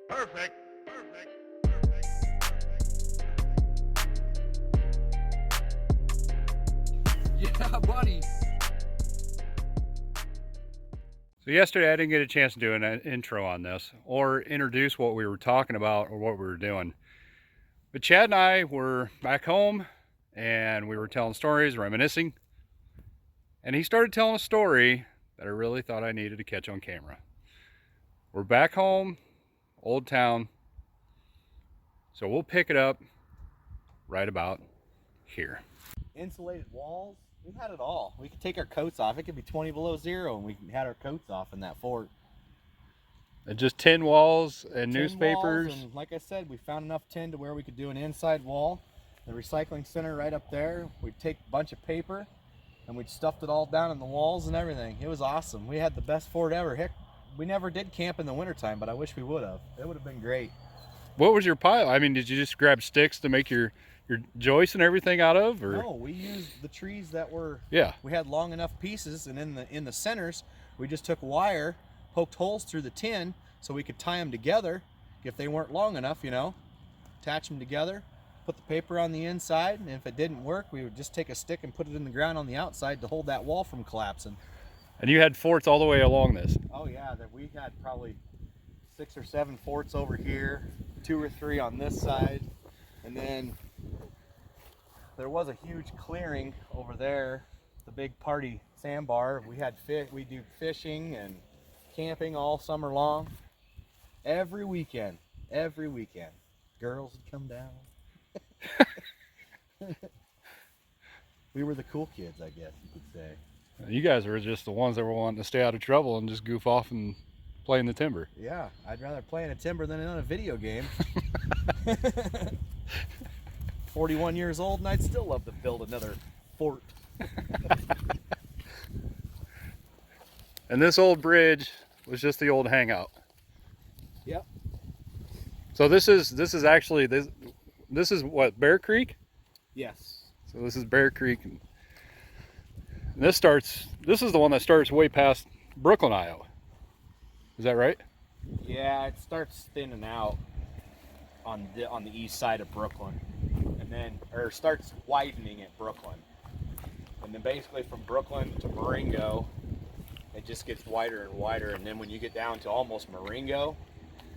Perfect. Yeah, buddy. So yesterday I didn't get a chance to do an intro on this or introduce what we were talking about or what we were doing. But Chad and I were back home and we were telling stories, reminiscing. And he started telling a story that I really thought I needed to catch on camera. We're back home, old town. So we'll pick it up right about here. Insulated walls. We had it all. We could take our coats off. It could be 20 below zero and we had our coats off in that fort. And just tin walls and Tin newspapers. walls, and like I said, we found enough tin to where we could do an inside wall. The recycling center right up there. We'd take a bunch of paper and we'd stuffed it all down in the walls and everything. It was awesome. We had the best fort ever. Heck, we never did camp in the wintertime, but I wish we would have. It would have been great. What was your pile? I mean, did you just grab sticks to make your joists and everything out of, or? No, we used the trees that were, Yeah. we had long enough pieces, and in the centers we just took wire, poked holes through the tin so we could tie them together if they weren't long enough, you know, attach them together, put the paper on the inside, and if it didn't work we would just take a stick and put it in the ground on the outside to hold that wall from collapsing. And you had forts all the way along this? Oh yeah, that we had probably 6 or 7 forts over here, 2 or 3 on this side, and then there was a huge clearing over there, the big party sandbar. We had we do fishing and camping all summer long. Every weekend, girls would come down. We were the cool kids, I guess you could say. You guys were just the ones that were wanting to stay out of trouble and just goof off and play in the timber. Yeah, I'd rather play in a timber than in a video game. 41 years old and I'd still love to build another fort. And this old bridge was just the old hangout. Yep. So this is actually this is what, Bear Creek? Yes. So this is Bear Creek, and this is the one that starts way past Brooklyn, Iowa. Is that right? Yeah, it starts thinning out on the east side of Brooklyn, and then starts widening at Brooklyn, and then basically from Brooklyn to Marengo, it just gets wider and wider, and then when you get down to almost Marengo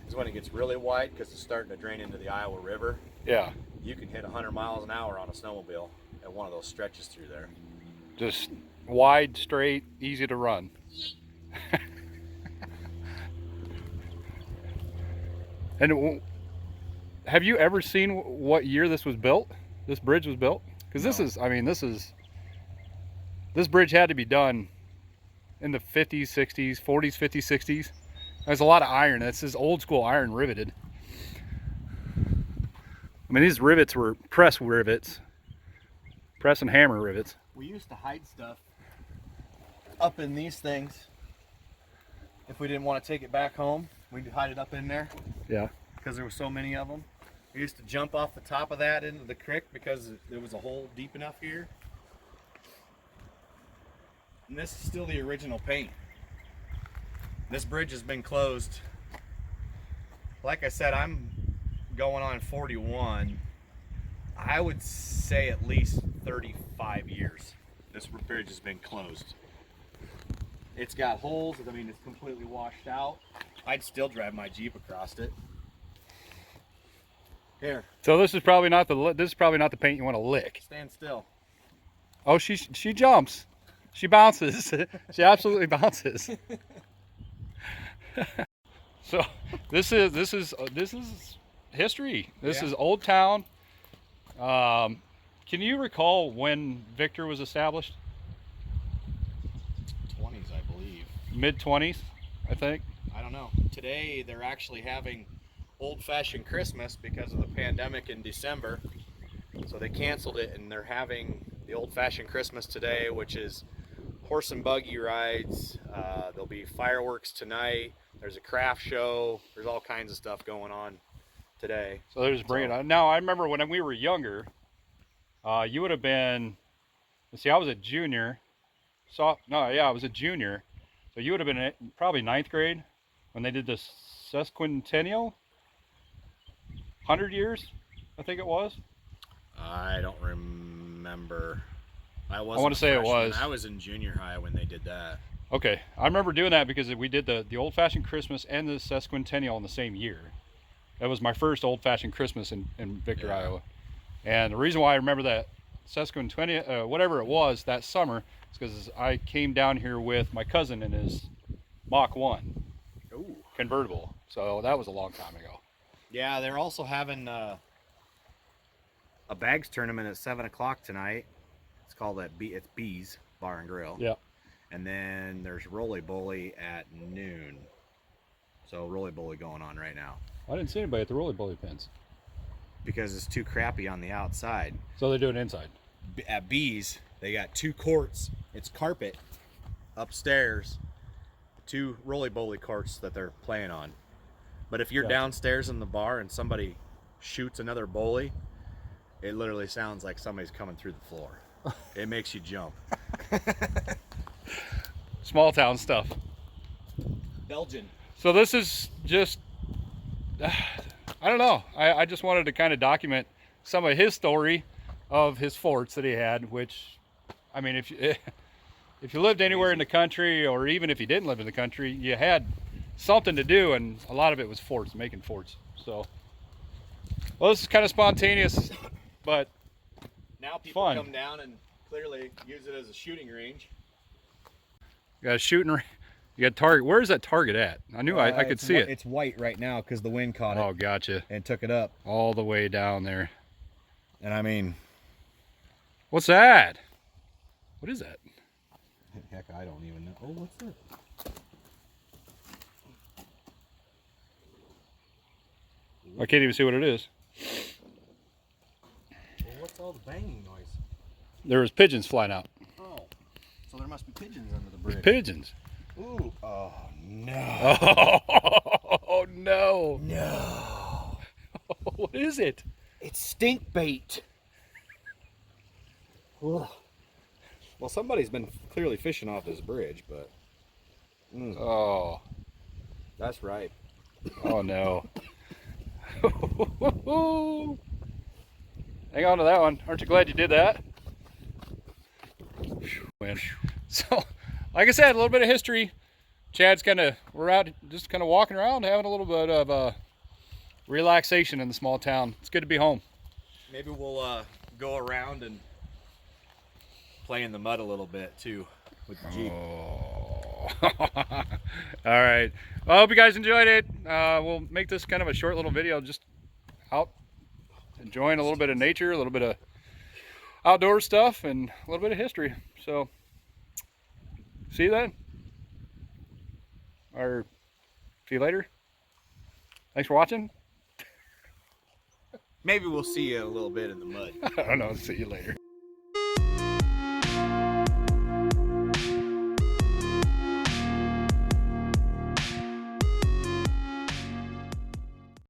is when it gets really wide because it's starting to drain into the Iowa River. Yeah. You can hit 100 miles an hour on a snowmobile at one of those stretches through there. Just wide, straight, easy to run. And have you ever seen what year this was built? This bridge was built? Because this is, I mean, this bridge had to be done in the 50s, 60s, 40s, 50s, 60s. There's a lot of iron. This is old school iron riveted. I mean, these rivets were press rivets, press and hammer rivets. We used to hide stuff up in these things. If we didn't want to take it back home, we'd hide it up in there. Yeah. Because there were so many of them. We used to jump off the top of that into the creek because there was a hole deep enough here. And this is still the original paint. This bridge has been closed. Like I said, I'm going on 41. I would say at least 35 years this bridge has been closed. It's got holes. I mean, it's completely washed out. I'd still drive my Jeep across it. Here. So this is probably not the paint you want to lick. Stand still. Oh, she jumps. She bounces. She absolutely bounces. So this is history. This is Old Town. Can you recall when Victor was established? 20s, I believe. Mid-20s, I think. I don't know. Today they're actually having old-fashioned Christmas because of the pandemic in December. So they canceled it and they're having the old-fashioned Christmas today, which is horse and buggy rides. There'll be fireworks tonight. There's a craft show. There's all kinds of stuff going on today. So they're just bringing it on. Now, I remember when we were younger, you would have been, let's see, I was a junior. I was a junior. So you would have been probably 9th grade when they did the sesquicentennial. 100 years, I think it was. I don't remember. I wanna say it was. I was in junior high when they did that. Okay, I remember doing that because we did the old-fashioned Christmas and the sesquicentennial in the same year. That was my first old-fashioned Christmas in Victor, Yeah. Iowa. And the reason why I remember that sesquicentennial, whatever it was, that summer, is because I came down here with my cousin in his Mach 1 Ooh. convertible. So that was a long time ago. Yeah, they're also having a bags tournament at 7 o'clock tonight. It's called it's Bees Bar and Grill. Yeah. And then there's Roly Bully at noon. So Roly Bully going on right now. I didn't see anybody at the roly bully pins. Because it's too crappy on the outside. So they're doing inside. At Bees, they got 2 courts. It's carpet upstairs. 2 Roly Bully courts that they're playing on. But if you're Gotcha. downstairs in the bar and somebody shoots another bully, it literally sounds like somebody's coming through the floor. It makes you jump. Small town stuff. Belgian. So this is just, I don't know. I just wanted to kind of document some of his story of his forts that he had, which, I mean, if you lived anywhere in the country, or even if you didn't live in the country, you had something to do, and a lot of it was forts, making forts. So, well, this is kind of spontaneous, but Now people fun. come down and clearly use it as a shooting range. you got a shooting, you got target. Where is that target at? I knew I could see it. It's white right now because the wind caught Oh, it gotcha. and took it up. All the way down there. And I mean, What's that? What is that? heck, I don't even know. Oh, what's that? I can't even see what it is. Well, what's all the banging noise? There was pigeons flying out. Oh, so there must be pigeons under the bridge. Pigeons. Ooh, oh no. Oh no. No. What is it? It's stink bait. Ugh. Well, somebody's been clearly fishing off this bridge, but Oh. that's right. Oh no. Hang on to that one. Aren't you glad you did that? Win. So, like I said, a little bit of history. We're out just kind of walking around, having a little bit of relaxation in the small town. It's good to be home. Maybe we'll go around and play in the mud a little bit too with the Jeep. Oh. All right. Well, I hope you guys enjoyed it. We'll make this kind of a short little video, just out enjoying a little bit of nature, a little bit of outdoor stuff, and a little bit of history. So, see you then. Or see you later. Thanks for watching. Maybe we'll see you a little bit in the mud. I don't know. See you later.